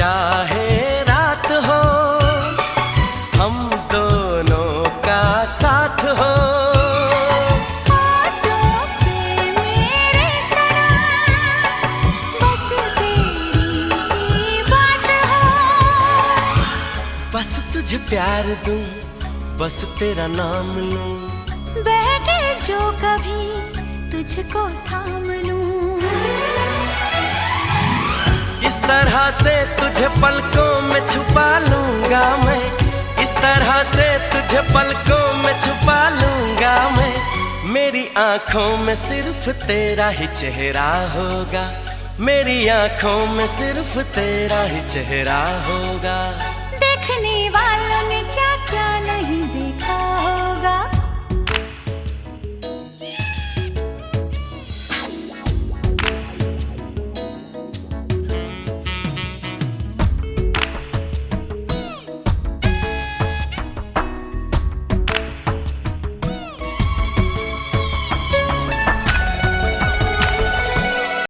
चाहे रात हो, हम दोनों का साथ हो। होठों पे मेरे सनम, बस तेरी ही बात हो। बस तुझे प्यार दूं, बस तेरा नाम लूं, बहके जो कभी तुझको थाम लूं। इस तरह से तुझे पलकों में छुपा लूंगा मैं, इस तरह से तुझे पलकों में छुपा लूंगा मैं। मेरी आंखों में सिर्फ तेरा ही चेहरा होगा, मेरी आंखों में सिर्फ तेरा ही चेहरा होगा।